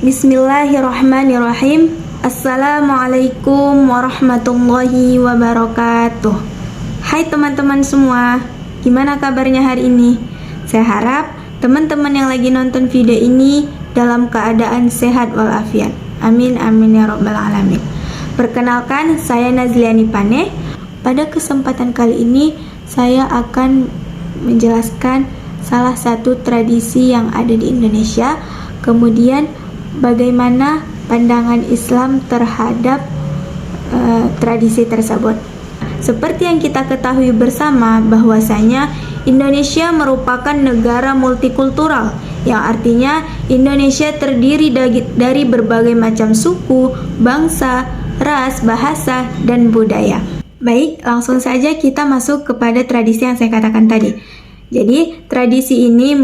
Bismillahirrahmanirrahim. Assalamualaikum warahmatullahi wabarakatuh. Hai teman-teman semua, gimana kabarnya hari ini? Saya harap teman-teman yang lagi nonton video ini dalam keadaan sehat walafiat. Amin amin ya rabbal alamin. Perkenalkan, saya Nazliani Paneh. Pada kesempatan kali ini saya akan menjelaskan salah satu tradisi yang ada di Indonesia, kemudian bagaimana pandangan Islam terhadap tradisi tersebut. Seperti yang kita ketahui bersama bahwasanya Indonesia merupakan negara multikultural, yang artinya Indonesia terdiri dari berbagai macam suku, bangsa, ras, bahasa, dan budaya. Baik, langsung saja kita masuk kepada tradisi yang saya katakan tadi. Jadi, tradisi ini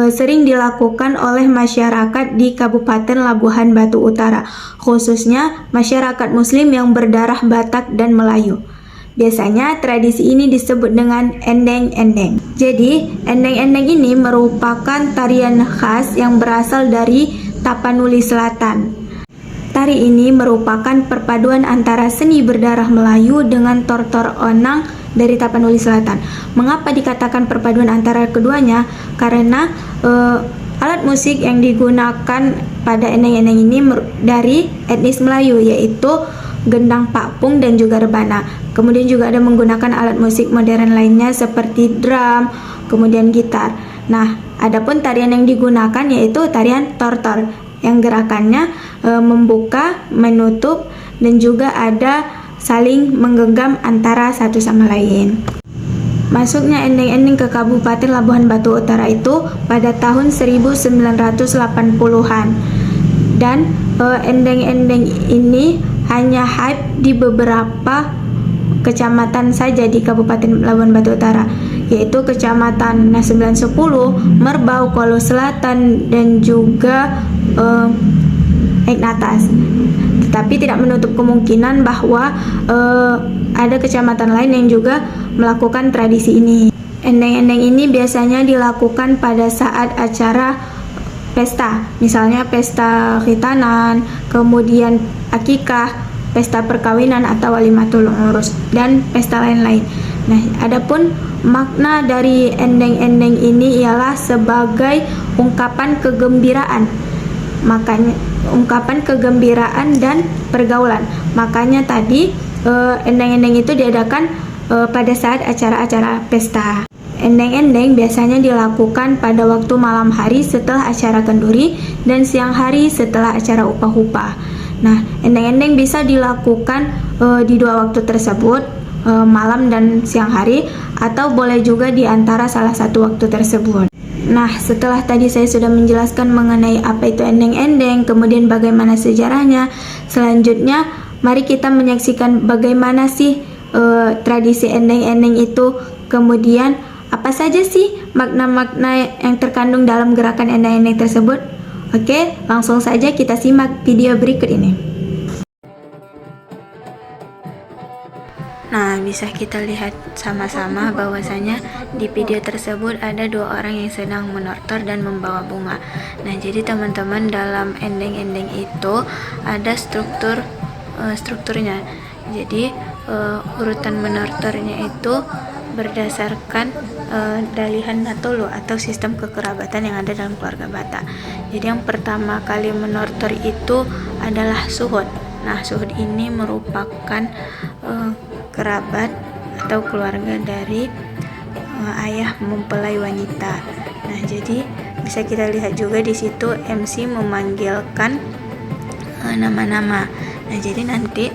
sering dilakukan oleh masyarakat di Kabupaten Labuhan Batu Utara, khususnya masyarakat Muslim yang berdarah Batak dan Melayu. Biasanya tradisi ini disebut dengan endeng-endeng. Jadi, endeng-endeng ini merupakan tarian khas yang berasal dari Tapanuli Selatan. Tari ini merupakan perpaduan antara seni berdarah Melayu dengan tortor onang dari Tapanuli Selatan. Mengapa dikatakan perpaduan antara keduanya? Karena alat musik yang digunakan pada endeng-endeng ini dari etnis Melayu, yaitu gendang pakpung dan juga rebana. Kemudian juga ada menggunakan alat musik modern lainnya seperti drum, kemudian gitar. Nah, adapun tarian yang digunakan yaitu tarian tortor yang gerakannya membuka, menutup, dan juga ada saling menggenggam antara satu sama lain. Masuknya endeng-endeng ke Kabupaten Labuhan Batu Utara itu pada tahun 1980-an. Dan endeng-endeng ini hanya hype di beberapa kecamatan saja di Kabupaten Labuhan Batu Utara, yaitu Kecamatan 910, Merbau, Kolo Selatan, dan juga Ignatas. Tetapi tidak menutup kemungkinan bahwa ada kecamatan lain yang juga melakukan tradisi ini. Endeng-endeng ini biasanya dilakukan pada saat acara pesta, misalnya pesta khitanan, kemudian akikah, pesta perkawinan atau walimatul urus, dan pesta lain-lain. Nah, adapun makna dari endeng-endeng ini ialah sebagai ungkapan kegembiraan. Makanya ungkapan kegembiraan dan pergaulan. Makanya tadi endeng-endeng itu diadakan pada saat acara-acara pesta. Endeng-endeng biasanya dilakukan pada waktu malam hari setelah acara kenduri dan siang hari setelah acara upah-upah. Nah, endeng-endeng bisa dilakukan di dua waktu tersebut, malam dan siang hari, atau boleh juga di antara salah satu waktu tersebut. Nah, setelah tadi saya sudah menjelaskan mengenai apa itu endeng-endeng, kemudian bagaimana sejarahnya, selanjutnya mari kita menyaksikan bagaimana sih tradisi endeng-endeng itu, kemudian apa saja sih makna-makna yang terkandung dalam gerakan endeng-endeng tersebut. Oke, langsung saja kita simak video berikut ini. Nah, bisa kita lihat sama-sama bahwasanya di video tersebut ada dua orang yang sedang menortor dan membawa bunga. Nah, jadi teman-teman, dalam endeng-endeng itu ada strukturnya. Jadi urutan menortornya itu berdasarkan dalihan Natolo atau sistem kekerabatan yang ada dalam keluarga Batak. Jadi yang pertama kali menortor itu adalah suhud. Nah, suhud ini merupakan kerabat atau keluarga dari ayah mempelai wanita. Nah, jadi bisa kita lihat juga di situ MC memanggilkan nama-nama. Nah, jadi nanti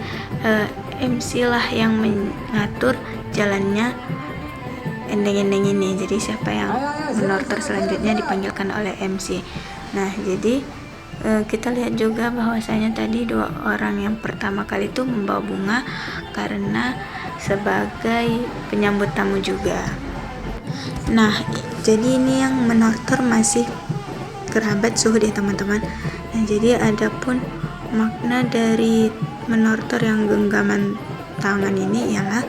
MC lah yang mengatur jalannya endeng-endeng ini. Jadi siapa yang menortor selanjutnya dipanggilkan oleh MC. Nah, jadi kita lihat juga bahwasanya tadi dua orang yang pertama kali itu membawa bunga karena sebagai penyambut tamu juga. Nah, jadi ini yang menortor masih kerabat suhud ya teman-teman. Nah, jadi adapun makna dari menortor yang genggaman tangan ini ialah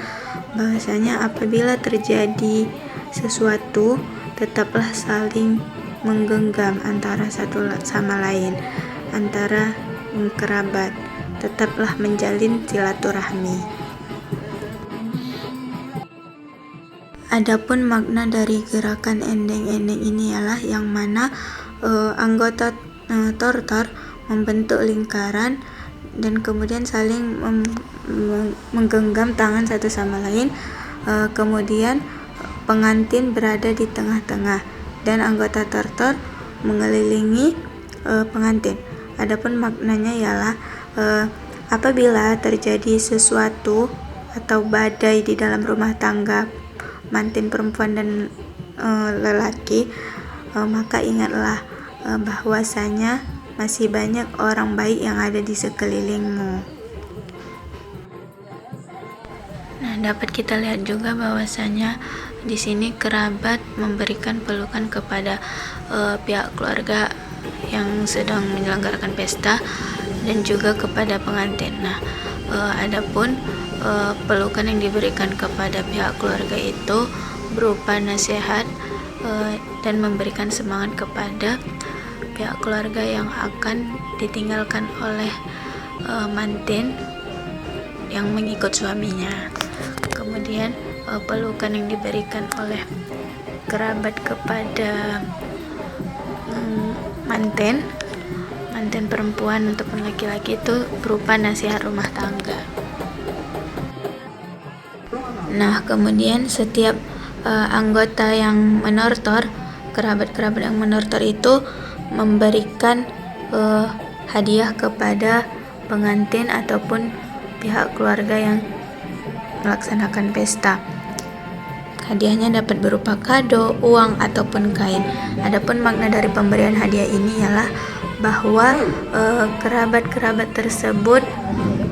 bahwasanya apabila terjadi sesuatu tetaplah saling menggenggam antara satu sama lain. antara kerabat. Tetaplah menjalin silaturahmi. Adapun makna dari gerakan endeng-endeng ini ialah yang mana anggota tortor membentuk lingkaran dan kemudian saling menggenggam tangan satu sama lain. Kemudian pengantin berada di tengah-tengah dan anggota tortor mengelilingi pengantin. Adapun maknanya ialah apabila terjadi sesuatu atau badai di dalam rumah tangga mantin perempuan dan lelaki, maka ingatlah bahwasanya masih banyak orang baik yang ada di sekelilingmu. Nah, dapat kita lihat juga bahwasanya di sini kerabat memberikan pelukan kepada pihak keluarga yang sedang menyelenggarakan pesta dan juga kepada pengantin. Nah, adapun pelukan yang diberikan kepada pihak keluarga itu berupa nasihat dan memberikan semangat kepada pihak keluarga yang akan ditinggalkan oleh mantin yang mengikut suaminya. Kemudian pelukan yang diberikan oleh kerabat kepada mantin perempuan ataupun laki-laki itu berupa nasihat rumah tangga. Nah, kemudian setiap anggota yang menortor, kerabat-kerabat yang menortor itu memberikan hadiah kepada pengantin ataupun pihak keluarga yang melaksanakan pesta. Hadiahnya dapat berupa kado, uang, ataupun kain. Adapun makna dari pemberian hadiah ini ialah bahwa kerabat-kerabat tersebut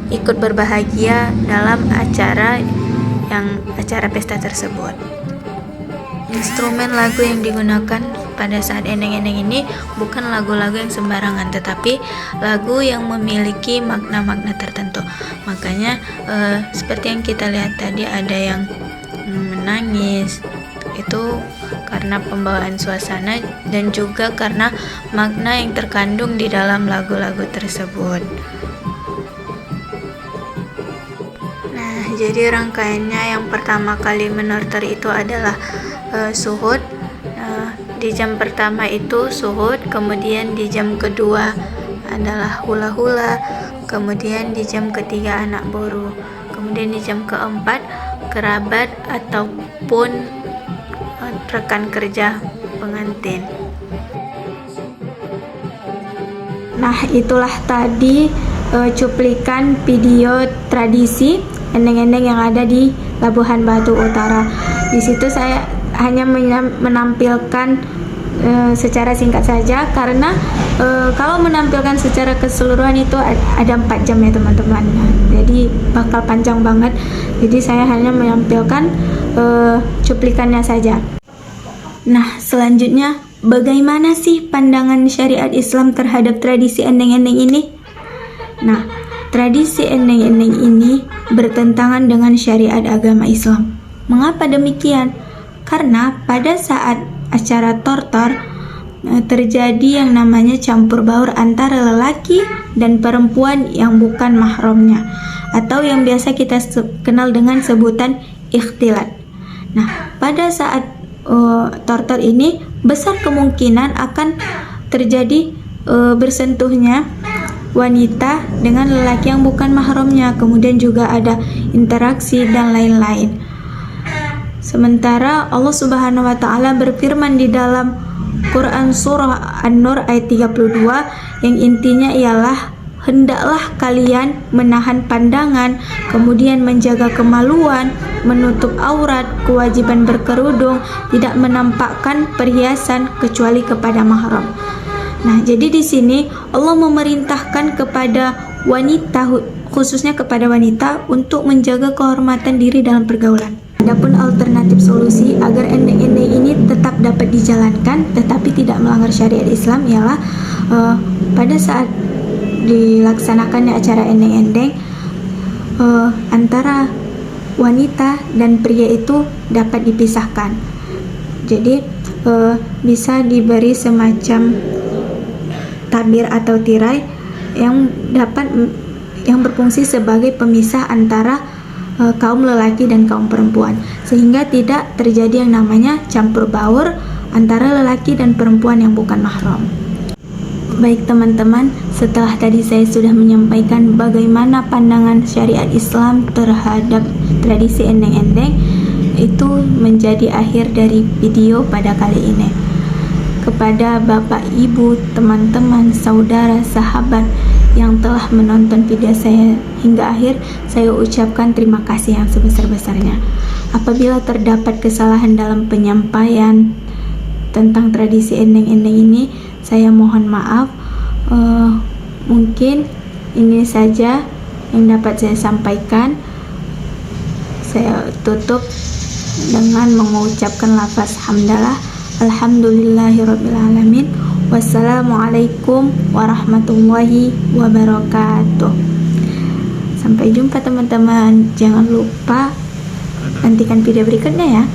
ikut berbahagia dalam acara pesta tersebut. Instrumen lagu yang digunakan pada saat endeng-endeng ini bukan lagu-lagu yang sembarangan, tetapi lagu yang memiliki makna-makna tertentu. Makanya seperti yang kita lihat tadi, ada yang menangis, itu karena pembawaan suasana dan juga karena makna yang terkandung di dalam lagu-lagu tersebut. Nah, jadi rangkaiannya yang pertama kali menortor itu adalah suhud. Di jam pertama itu suhud, kemudian di jam kedua adalah hula-hula, kemudian di jam ketiga anak boru, kemudian di jam keempat kerabat ataupun rekan kerja pengantin. Nah, itulah tadi cuplikan video tradisi endeng-endeng yang ada di Labuhan Batu Utara. Di situ saya hanya menampilkan secara singkat saja karena kalau menampilkan secara keseluruhan itu ada 4 jam ya teman-teman. Jadi bakal panjang banget. Jadi saya hanya menampilkan cuplikannya saja. Nah, selanjutnya bagaimana sih pandangan syariat Islam terhadap tradisi endeng-endeng ini? Nah, tradisi endeng-endeng ini bertentangan dengan syariat agama Islam. Mengapa demikian? Karena pada saat acara tortor terjadi yang namanya campur baur antara lelaki dan perempuan yang bukan mahramnya, atau yang biasa kita kenal dengan sebutan ikhtilat. Nah, pada saat tortor ini besar kemungkinan akan terjadi bersentuhnya wanita dengan lelaki yang bukan mahramnya, kemudian juga ada interaksi dan lain-lain. Sementara Allah Subhanahu wa taala berfirman di dalam Quran surah An-Nur ayat 32 yang intinya ialah hendaklah kalian menahan pandangan, kemudian menjaga kemaluan, menutup aurat, kewajiban berkerudung, tidak menampakkan perhiasan kecuali kepada mahram. Nah, jadi di sini Allah memerintahkan kepada wanita, khususnya kepada wanita, untuk menjaga kehormatan diri dalam pergaulan. Adapun alternatif solusi agar endeng-endeng ini tetap dapat dijalankan tetapi tidak melanggar syariat Islam ialah pada saat dilaksanakannya acara endeng-endeng, antara wanita dan pria itu dapat dipisahkan. Jadi bisa diberi semacam tabir atau tirai yang berfungsi sebagai pemisah antara kaum lelaki dan kaum perempuan, sehingga tidak terjadi yang namanya campur baur antara lelaki dan perempuan yang bukan mahram. Baik teman-teman, setelah tadi saya sudah menyampaikan bagaimana pandangan syariat Islam terhadap tradisi endeng-endeng, itu menjadi akhir dari video pada kali ini. Kepada Bapak, Ibu, teman-teman, saudara, sahabat yang telah menonton video saya hingga akhir, saya ucapkan terima kasih yang sebesar-besarnya. Apabila terdapat kesalahan dalam penyampaian tentang tradisi endeng-endeng ini, saya mohon maaf. Mungkin ini saja yang dapat saya sampaikan. Saya tutup dengan mengucapkan lafaz hamdalah, alhamdulillahirrabbilalamin, wassalamualaikum warahmatullahi wabarakatuh. Sampai jumpa teman-teman, jangan lupa nantikan video berikutnya ya.